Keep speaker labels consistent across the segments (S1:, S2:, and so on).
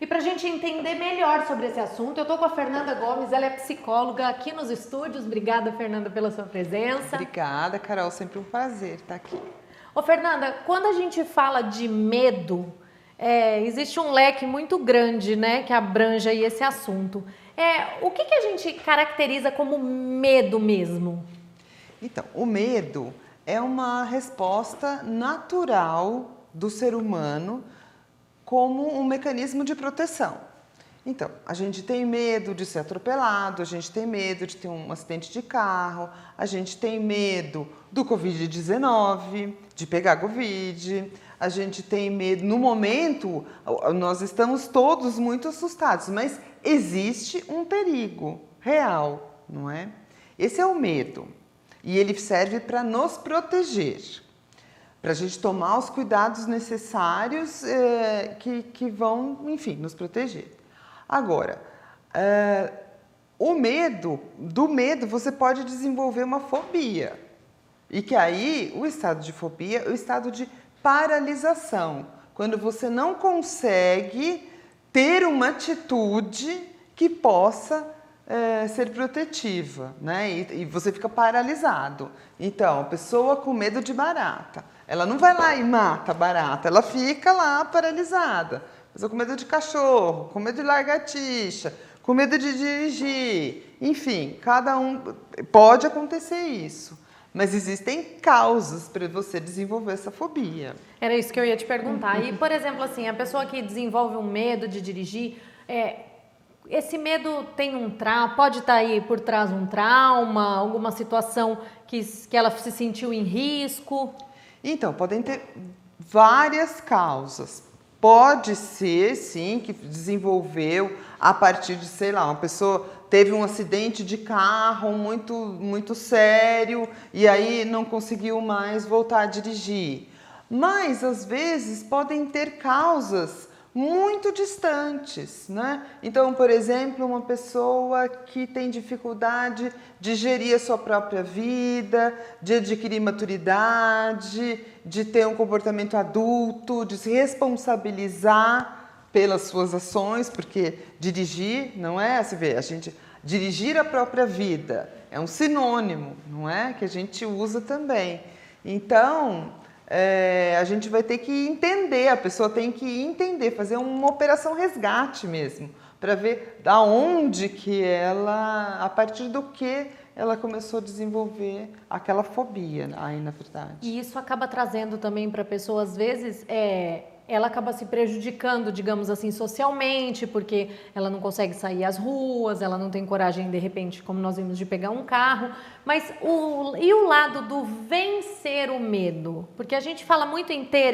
S1: E para a gente entender melhor sobre esse assunto, eu estou com a Fernanda Gomes, ela é psicóloga aqui nos estúdios. Obrigada, Fernanda, pela sua presença.
S2: Obrigada, Carol, sempre um prazer estar aqui.
S1: Ô, Fernanda, quando a gente fala de medo, existe um leque muito grande, né, que abrange aí esse assunto. O que a gente caracteriza como medo mesmo?
S2: Então, o medo é uma resposta natural do ser humano como um mecanismo de proteção. Então, a gente tem medo de ser atropelado, a gente tem medo de ter um acidente de carro, a gente tem medo do Covid-19, de pegar Covid, a gente tem medo. No momento, nós estamos todos muito assustados, mas existe um perigo real, não é? Esse é o medo e ele serve para nos proteger, para a gente tomar os cuidados necessários que vão, enfim, nos proteger. Agora, do medo você pode desenvolver uma fobia. E que aí, o estado de fobia é o estado de paralisação. Quando você não consegue ter uma atitude que possa ser protetiva, né? E você fica paralisado. Então, a pessoa com medo de barata, ela não vai lá e mata a barata, ela fica lá paralisada. A pessoa com medo de cachorro, com medo de lagartixa, com medo de dirigir, enfim, cada um pode acontecer isso. Mas existem causas para você desenvolver essa fobia.
S1: Era isso que eu ia te perguntar. E, por exemplo, assim, a pessoa que desenvolve um medo de dirigir, esse medo tem pode estar aí por trás um trauma, alguma situação que ela se sentiu em risco?
S2: Então, podem ter várias causas. Pode ser, sim, que desenvolveu a partir de, sei lá, uma pessoa teve um acidente de carro muito sério e aí não conseguiu mais voltar a dirigir. Mas, às vezes, podem ter causas muito distantes, né? Então, por exemplo, uma pessoa que tem dificuldade de gerir a sua própria vida, de adquirir maturidade, de ter um comportamento adulto, de se responsabilizar pelas suas ações, porque dirigir, não é? Você vê, dirigir a própria vida é um sinônimo, não é? Que a gente usa também. Então, a gente vai ter que entender, a pessoa tem que entender, fazer uma operação resgate mesmo, para ver da onde que a partir do que ela começou a desenvolver aquela fobia aí, na verdade.
S1: E isso acaba trazendo também para a pessoa, às vezes, ela acaba se prejudicando, digamos assim, socialmente, porque ela não consegue sair às ruas, ela não tem coragem, de repente, como nós vimos, de pegar um carro. Mas e o lado do vencer o medo? Porque a gente fala muito em ter,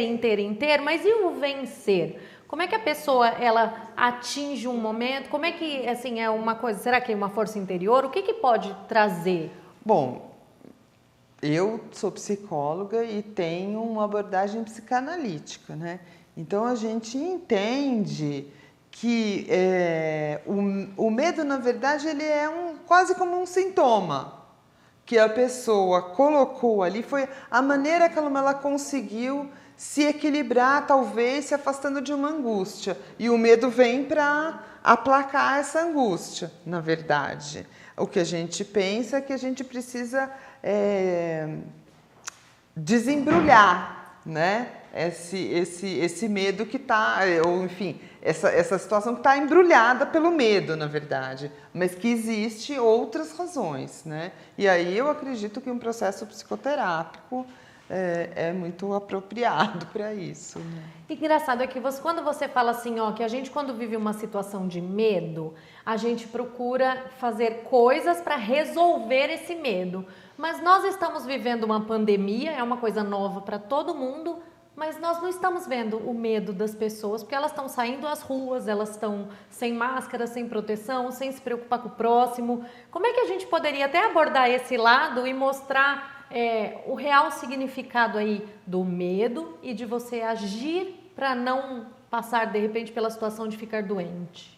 S1: mas e o vencer? Como é que a pessoa, ela atinge um momento? Como é que, assim, é uma coisa, será que é uma força interior? O que pode trazer?
S2: Bom, eu sou psicóloga e tenho uma abordagem psicanalítica, né? Então, a gente entende que o medo, na verdade, ele é quase como um sintoma que a pessoa colocou ali, foi a maneira como ela conseguiu se equilibrar, talvez se afastando de uma angústia. E o medo vem para aplacar essa angústia, na verdade. O que a gente pensa é que a gente precisa desembrulhar, né? Esse medo que está, ou enfim, essa situação que está embrulhada pelo medo, na verdade, mas que existe outras razões, né? E aí eu acredito que um processo psicoterápico é muito apropriado para isso, né?
S1: Engraçado é que quando você fala assim, ó, que a gente quando vive uma situação de medo, a gente procura fazer coisas para resolver esse medo. Mas nós estamos vivendo uma pandemia, é uma coisa nova para todo mundo, mas nós não estamos vendo o medo das pessoas, porque elas estão saindo às ruas, elas estão sem máscara, sem proteção, sem se preocupar com o próximo. Como é que a gente poderia até abordar esse lado e mostrar o real significado aí do medo e de você agir para não passar, de repente, pela situação de ficar doente?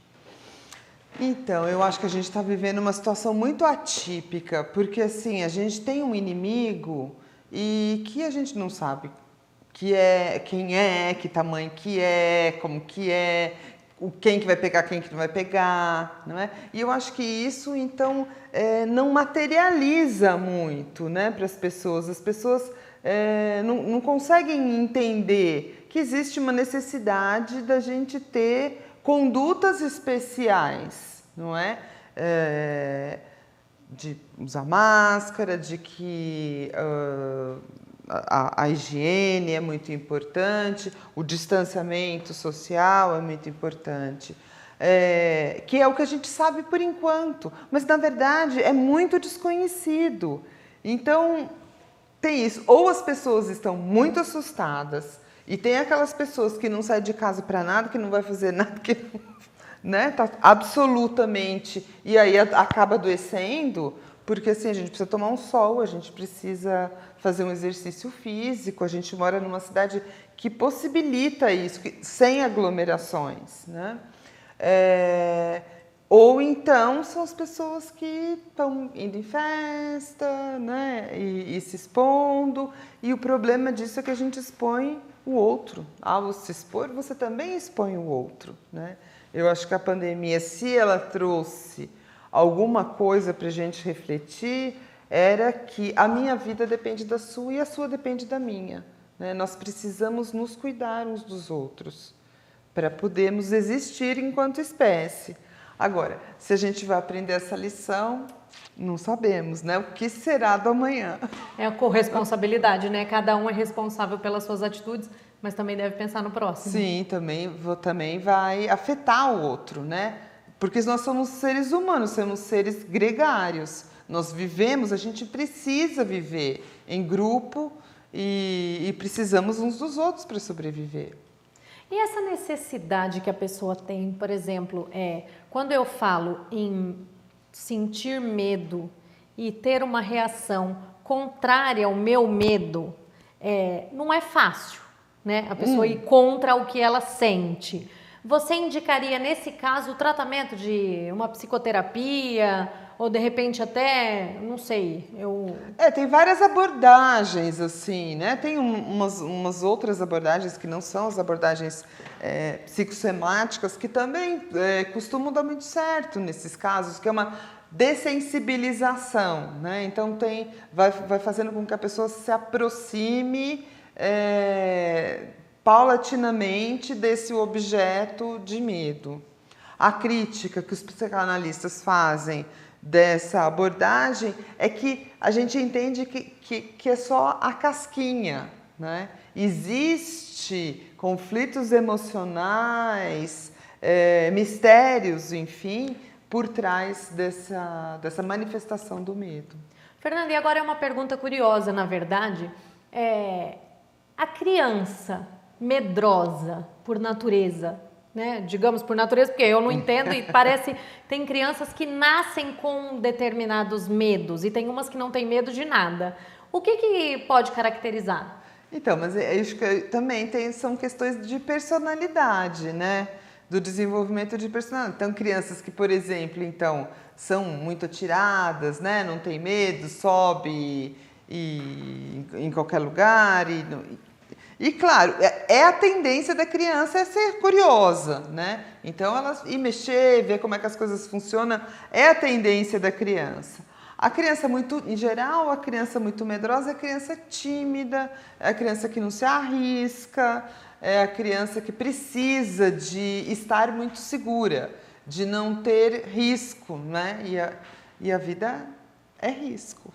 S2: Então, eu acho que a gente está vivendo uma situação muito atípica, porque assim, a gente tem um inimigo e que a gente não sabe quem é, que tamanho que é, como que é, quem que vai pegar, quem que não vai pegar, não é? E eu acho que isso, então, não materializa muito, né, para as pessoas. As pessoas não conseguem entender que existe uma necessidade da gente ter condutas especiais, não é? De usar máscara, de que a higiene é muito importante, o distanciamento social é muito importante, que é o que a gente sabe por enquanto, mas na verdade é muito desconhecido. Então tem isso, ou as pessoas estão muito assustadas e tem aquelas pessoas que não saem de casa para nada, que não vai fazer nada, que né, tá absolutamente, e aí acaba adoecendo, porque assim, a gente precisa tomar um sol, a gente precisa fazer um exercício físico, a gente mora numa cidade que possibilita isso, sem aglomerações, né? Ou então são as pessoas que estão indo em festa, né, e se expondo, e o problema disso é que a gente expõe o outro. Ao se expor, você também expõe o outro, né? Eu acho que a pandemia, se ela trouxe alguma coisa para a gente refletir, era que a minha vida depende da sua e a sua depende da minha, né? Nós precisamos nos cuidar uns dos outros para podermos existir enquanto espécie. Agora, se a gente vai aprender essa lição, não sabemos, né? O que será do amanhã?
S1: É a corresponsabilidade, né? Cada um é responsável pelas suas atitudes, mas também deve pensar no próximo.
S2: Sim, também vai afetar o outro, né? Porque nós somos seres humanos, somos seres gregários. Nós vivemos, a gente precisa viver em grupo e precisamos uns dos outros para sobreviver.
S1: E essa necessidade que a pessoa tem, por exemplo, quando eu falo em sentir medo e ter uma reação contrária ao meu medo, não é fácil, né? A pessoa ir contra o que ela sente. Você indicaria, nesse caso, o tratamento de uma psicoterapia ou, de repente, até, não sei,
S2: tem várias abordagens, assim, né? Tem umas outras abordagens que não são as abordagens psicossomáticas, que também costumam dar muito certo nesses casos, que é uma dessensibilização, né? Então, vai fazendo com que a pessoa se aproxime paulatinamente desse objeto de medo. A crítica que os psicanalistas fazem dessa abordagem é que a gente entende que é só a casquinha, né? Existe conflitos emocionais, mistérios, enfim, por trás dessa manifestação do medo.
S1: Fernanda, e agora é uma pergunta curiosa, na verdade. A criança medrosa por natureza, né? Digamos por natureza, porque eu não entendo e parece tem crianças que nascem com determinados medos e tem umas que não têm medo de nada. O que pode caracterizar?
S2: Então, mas acho que também são questões de personalidade, né? Do desenvolvimento de personalidade. Então, crianças que, por exemplo, então, são muito atiradas, né? Não tem medo, sobe em qualquer lugar e claro, é a tendência da criança ser curiosa, né? Então, e mexer, ver como é que as coisas funcionam, é a tendência da criança. A criança em geral, a criança muito medrosa é a criança tímida, é a criança que não se arrisca, é a criança que precisa de estar muito segura, de não ter risco, né? E a vida é risco.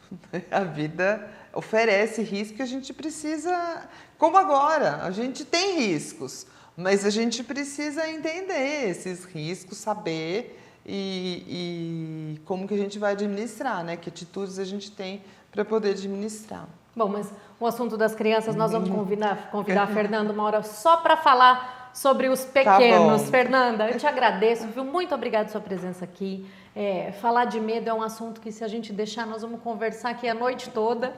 S2: A vida oferece risco e a gente precisa, como agora, a gente tem riscos, mas a gente precisa entender esses riscos, saber e como que a gente vai administrar, né? Que atitudes a gente tem para poder administrar.
S1: Bom, mas o assunto das crianças nós vamos convidar a Fernanda uma hora só para falar sobre os pequenos.
S2: Tá bom.
S1: Fernanda, eu te agradeço, viu? Muito obrigada pela sua presença aqui. Falar de medo é um assunto que, se a gente deixar, nós vamos conversar aqui a noite toda,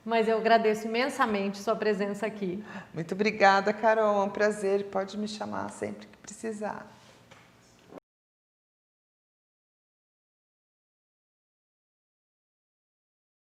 S1: mas eu agradeço imensamente sua presença aqui.
S2: Muito obrigada, Carol. É um prazer. Pode me chamar sempre que precisar.